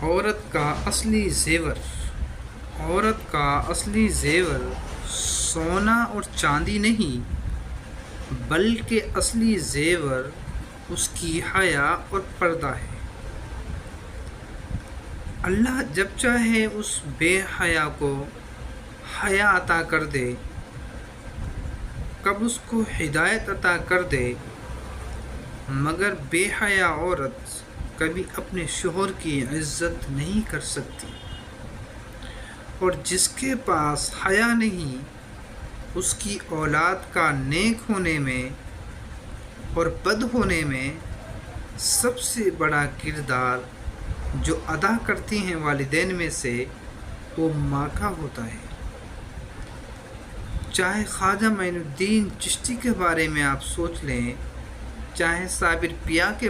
عورت کا اصلی زیور عورت کا اصلی زیور سونا اور چاندی نہیں، بلکہ اصلی زیور اس کی حیا اور پردہ ہے۔ اللہ جب چاہے اس بے حیا کو حیا عطا کر دے، کب اس کو ہدایت عطا کر دے، مگر بے حیا عورت کبھی اپنے شوہر کی عزت نہیں کر سکتی، اور جس کے پاس حیا نہیں، اس کی اولاد کا نیک ہونے میں اور بد ہونے میں سب سے بڑا کردار جو ادا کرتی ہیں والدین میں سے، وہ ماں کا ہوتا ہے۔ چاہے خواجہ معین الدین چشتی کے بارے میں آپ سوچ لیں، چاہے صابر پیا کے